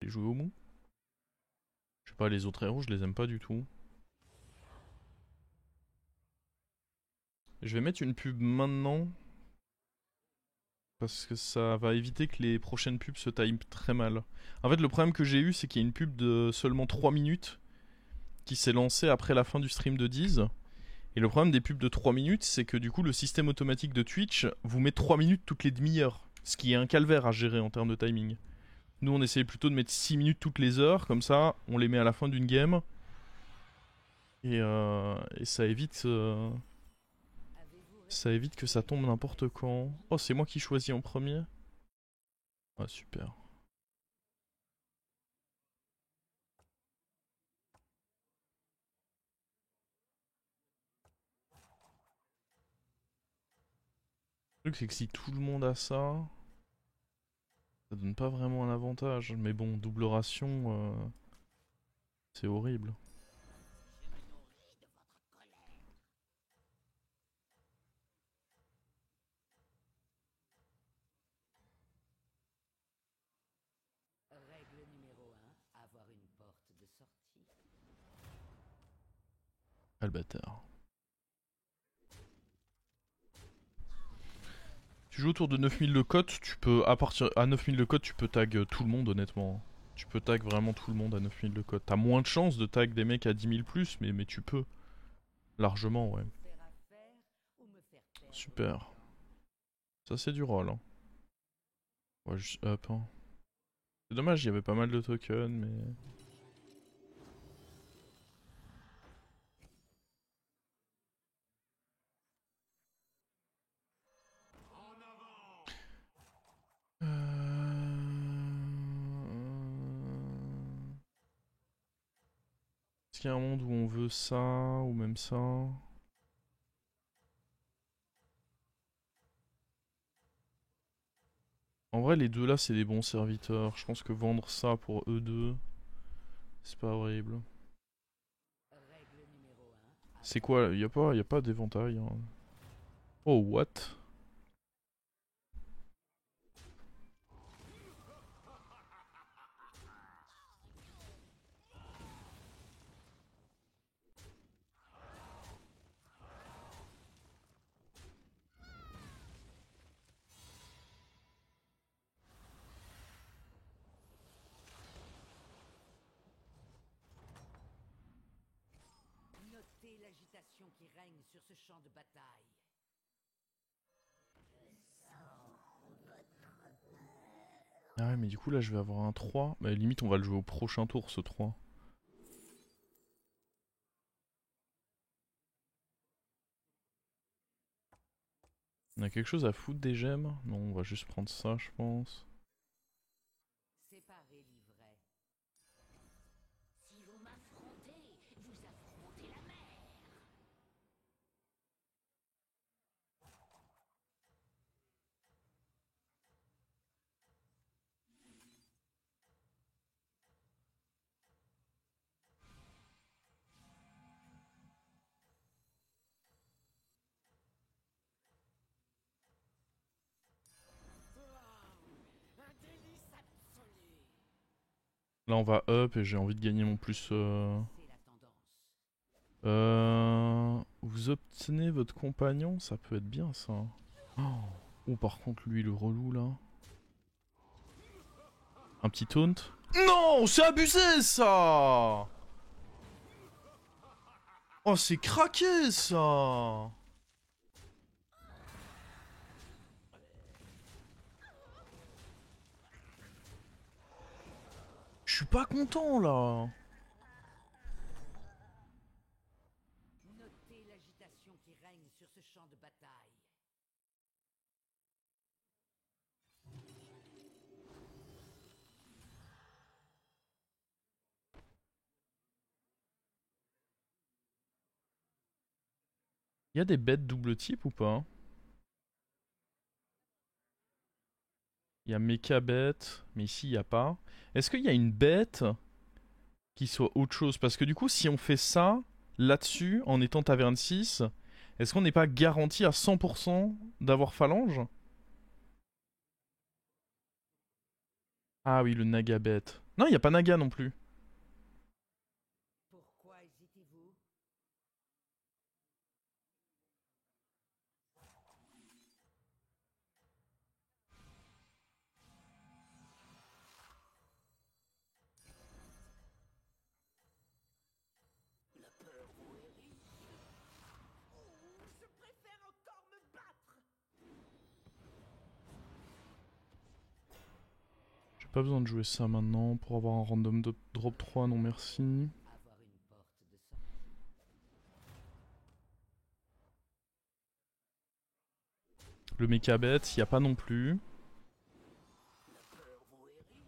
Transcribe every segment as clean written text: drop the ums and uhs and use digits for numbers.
les jouer au mou. Je sais pas, les autres héros, je les aime pas du tout. Je vais mettre une pub maintenant. Parce que ça va éviter que les prochaines pubs se time très mal. En fait, le problème que j'ai eu, c'est qu'il y a une pub de seulement 3 minutes qui s'est lancée après la fin du stream de Diz. Et le problème des pubs de 3 minutes, c'est que du coup, le système automatique de Twitch vous met 3 minutes toutes les demi-heures. Ce qui est un calvaire à gérer en termes de timing. Nous, on essaye plutôt de mettre 6 minutes toutes les heures, comme ça, on les met à la fin d'une game. Et ça évite. Ça évite que ça tombe n'importe quand. Oh, c'est moi qui choisis en premier. Ah, super. Le truc, c'est que si tout le monde a ça, ça donne pas vraiment un avantage. Mais bon, double ration, c'est horrible. Règle numéro 1, avoir une porte de sortie. Ah, le bâtard. Tu joues autour de 9000 de cote, tu peux, à partir à 9000 de cote, tu peux tag tout le monde, honnêtement. Tu peux tag vraiment tout le monde à 9000 de cote. T'as moins de chances de tag des mecs à 10 000 plus, mais tu peux. Largement, ouais. Faire affaire ou me faire perdre Super. du temps. Ça, c'est du rôle, hein. On va juste up, hein. C'est dommage, il y avait pas mal de tokens, mais... Est-ce qu'il y a un monde où on veut ça, ou même ça? En vrai, les deux là, c'est des bons serviteurs. Je pense que vendre ça pour eux deux, c'est pas horrible. Règle numéro 1, C'est quoi? Y a pas d'éventail, hein. Oh, what? notez l'agitation qui règne sur ce champ de bataille. Ah ouais, mais du coup, là, je vais avoir un 3. Bah, limite, on va le jouer au prochain tour, ce 3. On a quelque chose à foutre des gemmes? Non, on va juste prendre ça, je pense. Séparez l'ivraie. Si vous m'affrontez, vous affrontez la mer. Un délice absolu. Là, on va up et j'ai envie de gagner mon plus... C'est la tendance. Vous obtenez votre compagnon, ça peut être bien, ça. Oh, oh, par contre, lui, le relou, là. Un petit taunt. Non, c'est abusé, ça! Oh, c'est craqué, ça! Je suis pas content, là. Notez l'agitation qui règne sur ce champ de bataille. Il y a des bêtes double type ou pas? Il y a méca bête, mais ici il n'y a pas. Est-ce qu'il y a une bête qui soit autre chose? Parce que du coup, si on fait ça, là-dessus, en étant taverne 6, est-ce qu'on n'est pas garanti à 100% d'avoir phalange? Ah oui, le Nagabet. Non, il n'y a pas Naga non plus. Pourquoi hésitez-vous? La peur vous hérisse. Je préfère encore me battre. J'ai pas besoin de jouer ça maintenant pour avoir un random drop 3, non merci. Avoir une porte de sortie. Le Mechabet, il n'y a pas non plus. La peur vous hérisse.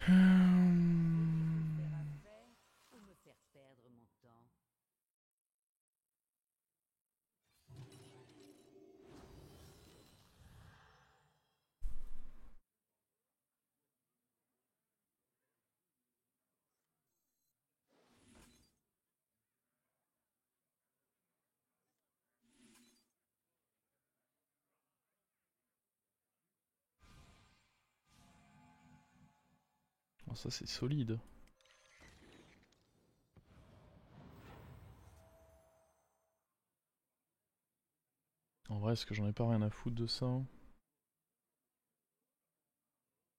Faire affaire ou me faire perdre mon temps? Oh, ça c'est solide. En vrai, est-ce que j'en ai pas rien à foutre de ça?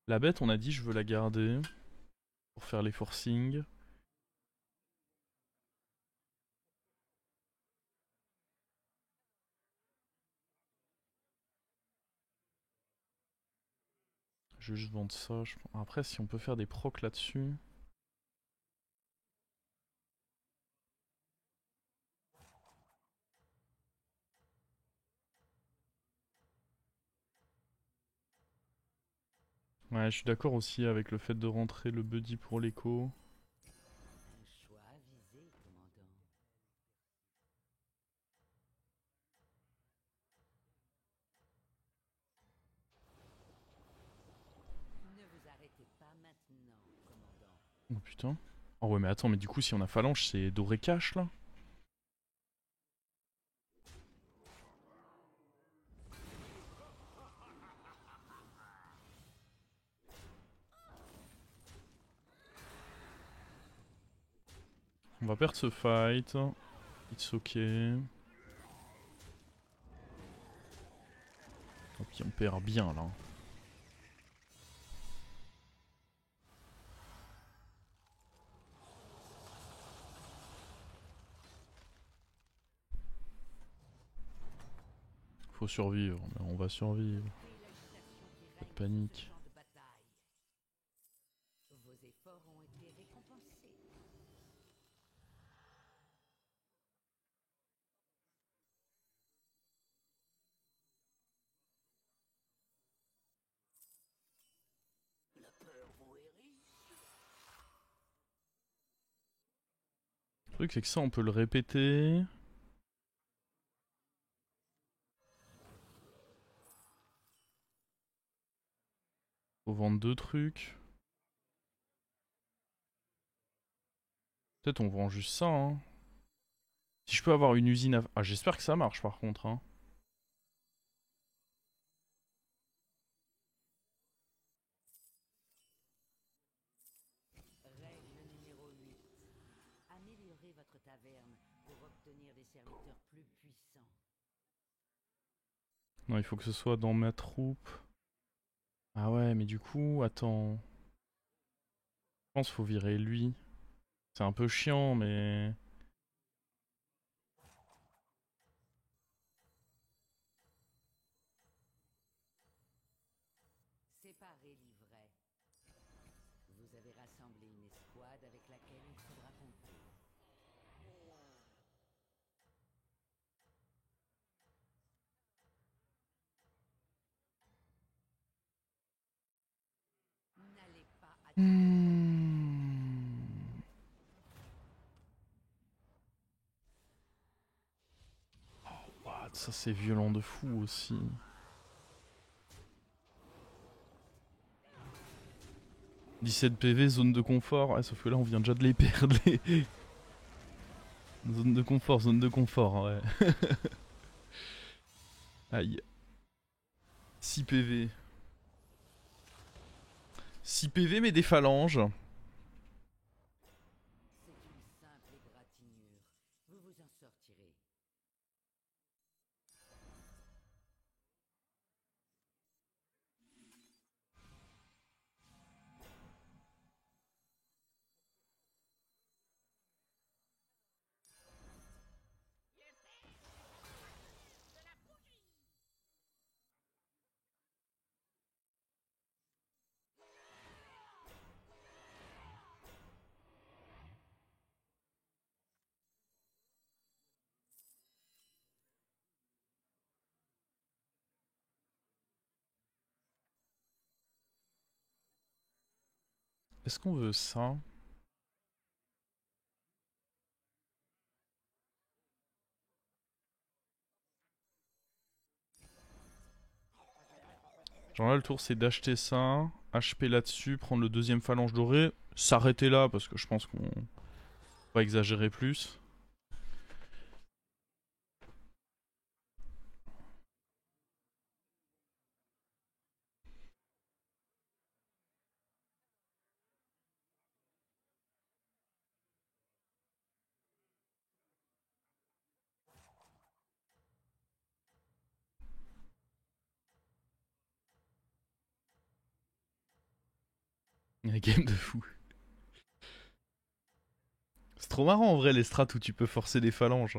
La bête, on a dit je veux la garder pour faire les forcings. Je vais juste vendre ça. Après, si on peut faire des procs là-dessus. Ouais, je suis d'accord aussi avec le fait de rentrer le buddy pour l'écho. Un choix avisé, commandant. Ne vous arrêtez pas maintenant, commandant. Oh putain. Oh ouais, mais attends, mais du coup, si on a phalange, c'est doré cash là? On va perdre ce fight. It's ok. Ok, on perd bien là. Faut survivre, mais on va survivre. Et l'agitation qui Pas de règne sur panique. ce champ de bataille. Vos efforts ont été récompensés. La peur vous hérisse. Le truc, c'est que ça, on peut le répéter. Faut vendre deux trucs. Peut-être on vend juste ça, hein. Si je peux avoir une usine à... Ah, j'espère que ça marche par contre, hein. Règle numéro 8. Améliorez votre taverne pour obtenir des serviteurs plus puissants. Non, il faut que ce soit dans ma troupe. Ah ouais, mais du coup, attends. Je pense qu'il faut virer lui. C'est un peu chiant, mais... Séparez l'ivraie. Vous avez rassemblé une escouade avec laquelle il faudra compter. N'allez pas à... Hmm. Ça c'est violent de fou aussi. « 17 PV, zone de confort. » Ouais, sauf que là on vient déjà de les perdre. Zone de confort, ouais. Aïe. 6 PV. 6 PV mais des phalanges. C'est une simple égratignure. Vous vous en sortirez. Est-ce qu'on veut ça? Genre là le tour c'est d'acheter ça, HP là-dessus, prendre le deuxième phalange doré, s'arrêter là parce que je pense qu'on va pas exagérer plus. Une game de fou. C'est trop marrant en vrai les strats où tu peux forcer des phalanges.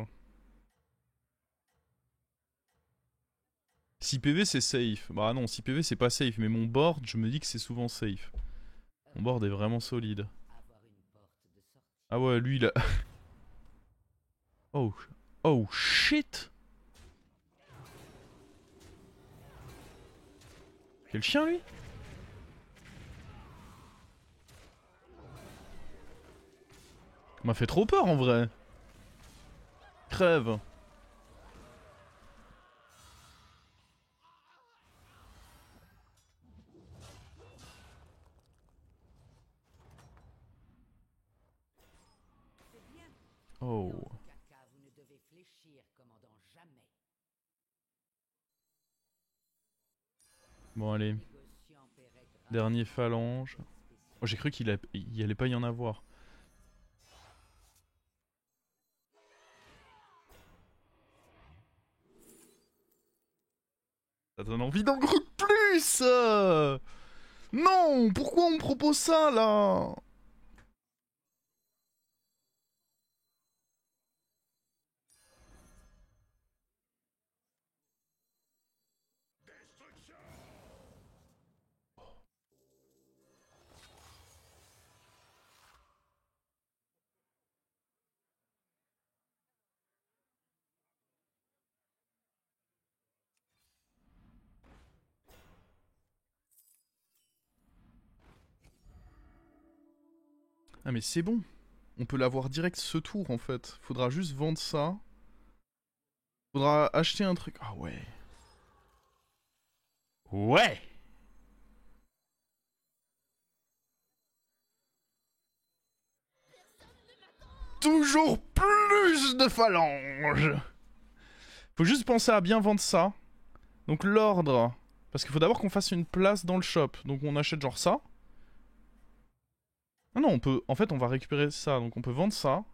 6 PV c'est safe. Bah non, 6 PV c'est pas safe, mais mon board, je me dis que c'est souvent safe. Mon board est vraiment solide. Avoir une porte de sortie. Ah ouais, lui il a... Oh, oh shit! Quel chien lui? Il m'a fait trop peur en vrai. Crève. C'est bien. Oh. Non, Caca, vous ne devez fléchir, commandant, jamais. Bon allez, Négociant paierait grave dernier phalange. spécial. Oh, j'ai cru qu'il allait pas y en avoir. Ça donne envie d'en groupe plus Non, pourquoi on me propose ça là? Ah mais c'est bon. On peut l'avoir direct ce tour en fait. Faudra juste vendre ça. Faudra acheter un truc. Ah ouais. Ouais. Toujours plus de phalanges. Faut juste penser à bien vendre ça. Donc l'ordre. Parce qu'il faut d'abord qu'on fasse une place dans le shop. Donc on achète genre ça. Ah non, on peut... En fait, on va récupérer ça. Donc on peut vendre ça.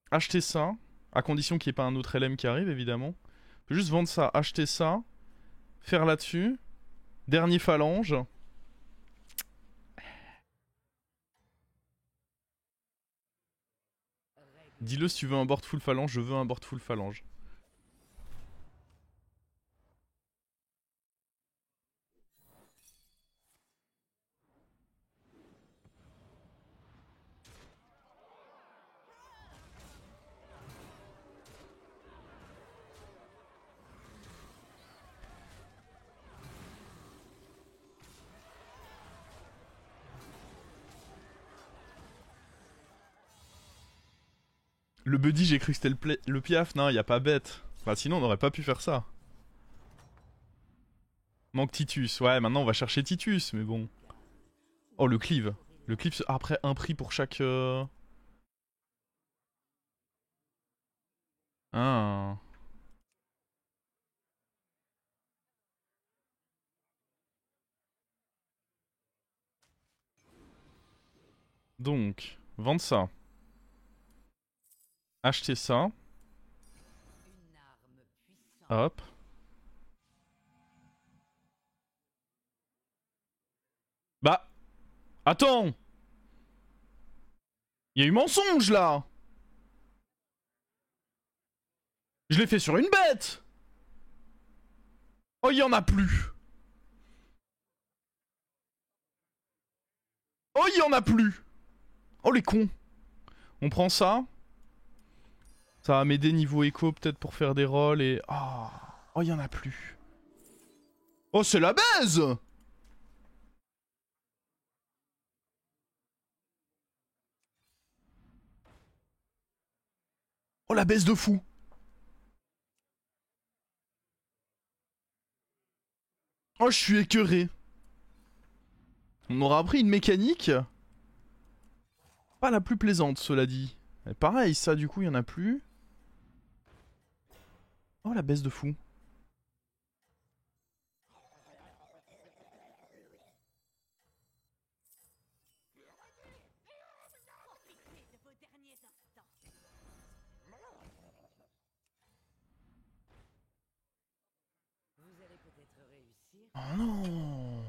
Acheter ça. À condition qu'il n'y ait pas un autre LM qui arrive, évidemment. On peut juste vendre ça, acheter ça. Faire là-dessus. Dernier phalange. Dis-le si tu veux un board full phalange. Je veux un board full phalange. Le buddy, j'ai cru que c'était le piaf. Non, y a pas bête. Bah sinon, on aurait pas pu faire ça. Manque Titus. Ouais, maintenant on va chercher Titus, mais bon. Oh, le cleave. Le cleave, après un prix pour chaque... Ah. Donc, vendre ça. Acheter ça. Une arme puissante. Hop. Bah. Attends. Il y a eu mensonge là. Je l'ai fait sur une bête. Oh, il y en a plus. Oh, il y en a plus. Oh, les cons. On prend ça. Ça va m'aider niveau écho peut-être pour faire des rolls et... Oh, oh, il y en a plus. Oh, c'est la baise. Oh, la baisse de fou. Oh, je suis écœuré. On aura appris une mécanique. Pas la plus plaisante, cela dit. Et pareil, ça, du coup, il y en a plus. Oh, la baisse de fou. De vos derniers instants. Vous allez peut-être réussir. Oh non.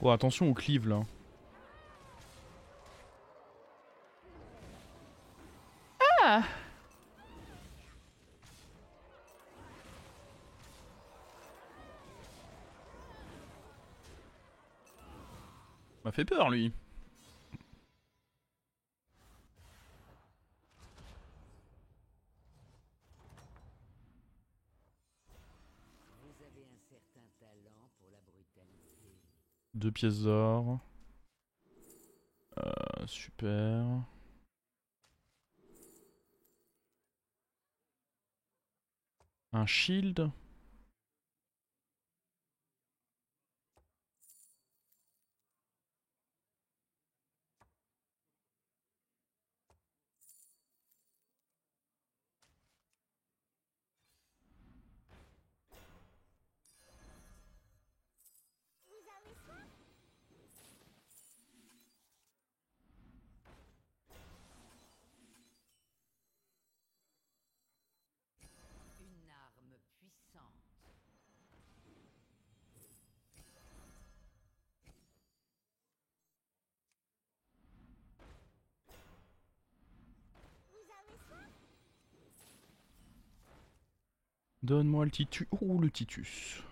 Oh, attention au cleave là. Ah. M'a fait peur lui. Vous avez un certain talent pour la brutalité. 2 pièces d'or. Super. Un shield. Une arme puissante. Donne-moi le Titus. Oh, le Titus.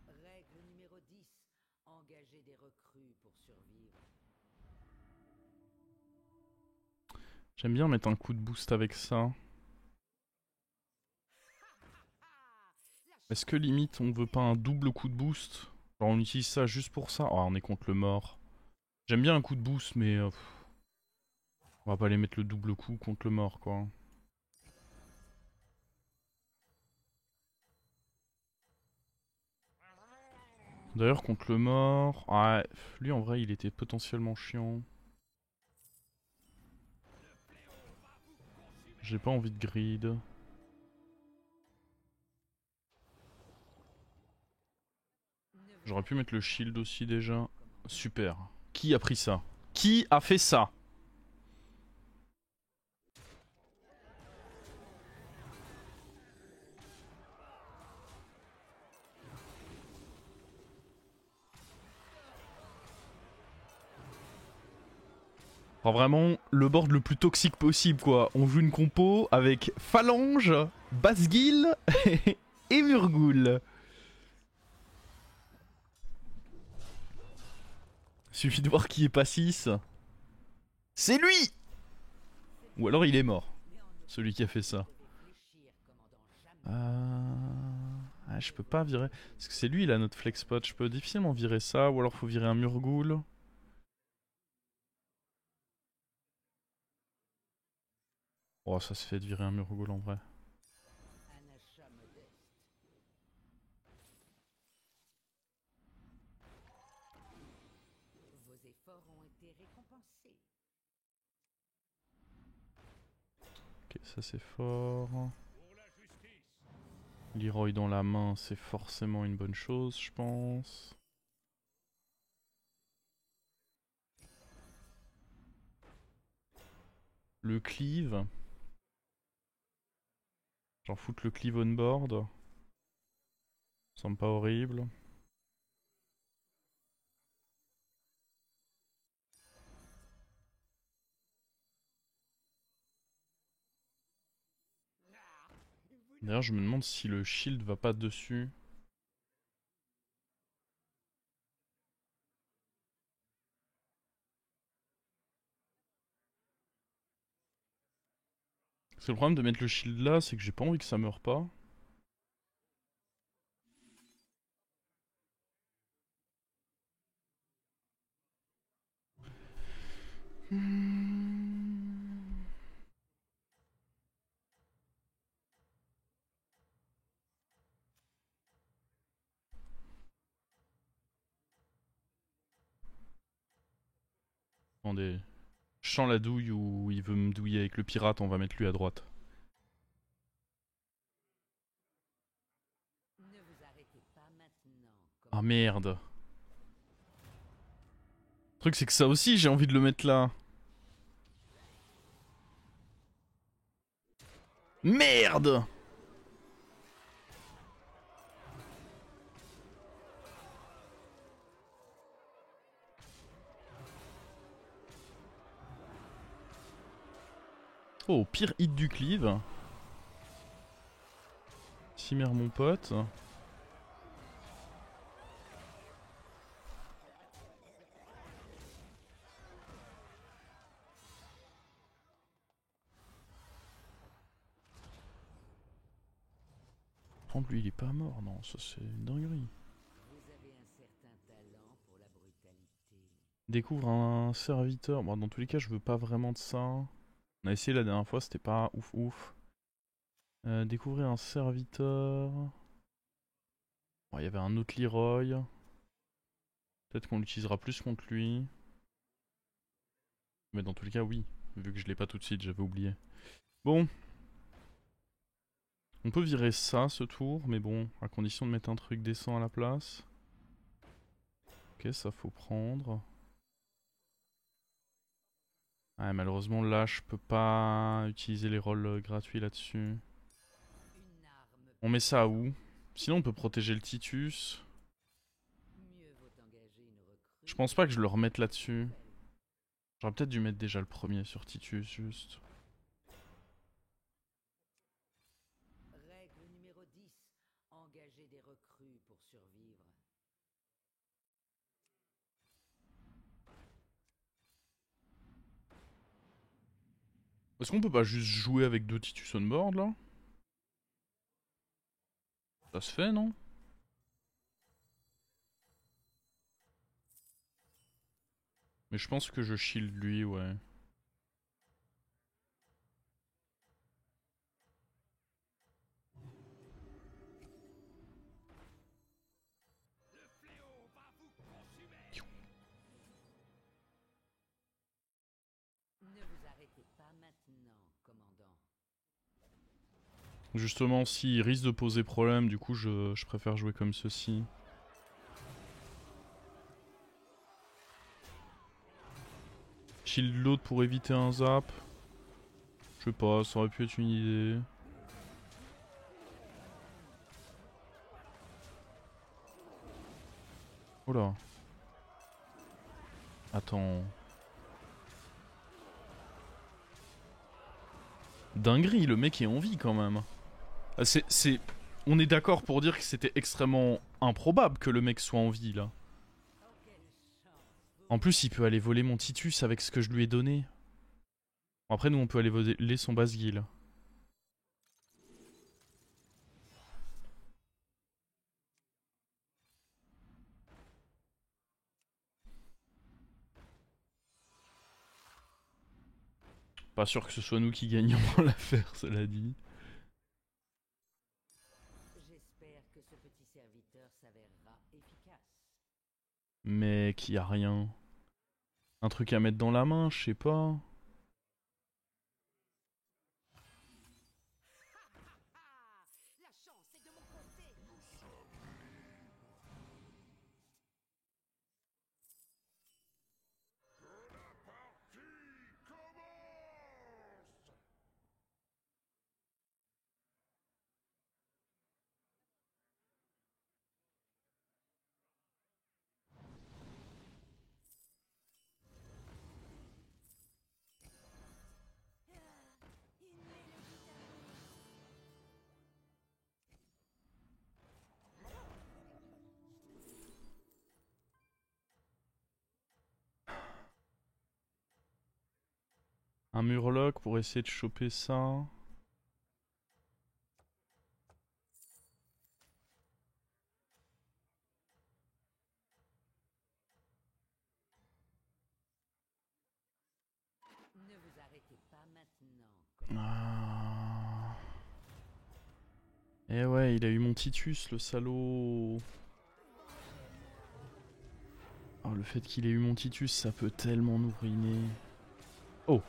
Règle numéro 10. Engager des recrues pour survivre. J'aime bien mettre un coup de boost avec ça. Est-ce que limite on veut pas un double coup de boost? Genre on utilise ça juste pour ça? Oh, on est contre le mort. J'aime bien un coup de boost mais... on va pas aller mettre le double coup contre le mort quoi. D'ailleurs contre le mort... Ouais, lui en vrai il était potentiellement chiant. J'ai pas envie de grid. J'aurais pu mettre le shield aussi déjà. Super. Qui a pris ça? Qui a fait ça? Enfin, vraiment le board le plus toxique possible quoi. On joue une compo avec Phalange, Basgil et Murgoul. Suffit de voir qui est pas 6. C'est lui! Ou alors il est mort, celui qui a fait ça. Ah, je peux pas virer. Parce que c'est lui, il a notre flex spot. Je peux difficilement virer ça, ou alors faut virer un Murgoul. Oh, ça se fait de virer un Murgoul en vrai. Un achat modeste. Vos efforts ont été récompensés. Ok, ça c'est fort. Leroy dans la main, c'est forcément une bonne chose, je pense. Le cleave. J'en foutre le cleave on board. Ça semble pas horrible. D'ailleurs, je me demande si le shield va pas dessus. Parce que le problème de mettre le shield là, c'est que j'ai pas envie que ça meure pas. Attendez. Je sens la douille où il veut me douiller avec le pirate, on va mettre lui à droite. Ne vous arrêtez pas maintenant. Ah merde. Le truc c'est que ça aussi j'ai envie de le mettre là. Merde! Oh, pire hit du cleave. Chimère mon pote. Oh, lui il est pas mort, non, ça c'est une dinguerie. Vous avez un certain talent pour la brutalité. Découvre un serviteur. Bon, dans tous les cas, je veux pas vraiment de ça. On a essayé la dernière fois, c'était pas ouf ouf. Découvrir un serviteur. Bon, il y avait un autre Leroy. Peut-être qu'on l'utilisera plus contre lui. Mais dans tous les cas, oui. Vu que je l'ai pas tout de suite, j'avais oublié. Bon. On peut virer ça ce tour, mais bon, à condition de mettre un truc décent à la place. Ok, ça faut prendre. Ouais, malheureusement là, je peux pas utiliser les rôles gratuits là-dessus. Une arme. On met ça où? Sinon, on peut protéger le Titus. Mieux vaut engager une recrue. Je pense pas que je le remette là-dessus. J'aurais peut-être dû mettre déjà le premier sur Titus, juste. Règle numéro 10. Engager des recrues pour survivre. Est-ce qu'on peut pas juste jouer avec 2 Titus on board là? Ça se fait, non? Mais je pense que je shield lui, ouais. Ne vous arrêtez pas maintenant, commandant. Justement, s'il risque de poser problème, du coup, je préfère jouer comme ceci. Shield l'autre pour éviter un zap. Je sais pas, ça aurait pu être une idée. Oh là. Attends. Dinguerie, le mec est en vie quand même. Ah, On est d'accord pour dire que c'était extrêmement improbable que le mec soit en vie là. Oh, quelle chance. Vous En plus, il peut aller voler mon Titus avec ce que je lui ai donné. Bon, après, nous, on peut aller voler son Basgil. Pas sûr que ce soit nous qui gagnons l'affaire, cela dit. J'espère que ce petit serviteur s'avérera efficace. Mec, y a rien. Un truc à mettre dans la main, je sais pas. La chance est de mon côté. Un murloc pour essayer de choper ça. Ne vous arrêtez pas maintenant. Ah. Eh ouais, il a eu mon Titus, le salaud. Oh, le fait qu'il ait eu mon Titus, ça peut tellement nous ruiner. Oh.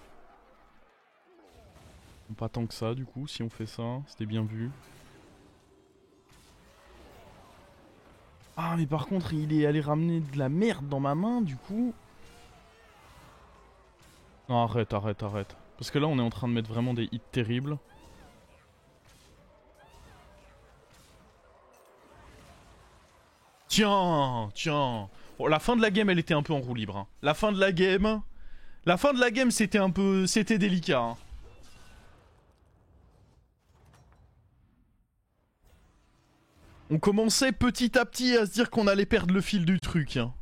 Pas tant que ça, du coup, si on fait ça. C'était bien vu. Ah, mais par contre, il est allé ramener de la merde dans ma main, du coup. Non, arrête, arrête, arrête. Parce que là, on est en train de mettre vraiment des hits terribles. Tiens, tiens. Bon, la fin de la game, elle était un peu en roue libre. Hein. La fin de la game, c'était un peu, c'était délicat. Hein. On commençait petit à petit à se dire qu'on allait perdre le fil du truc. Hein.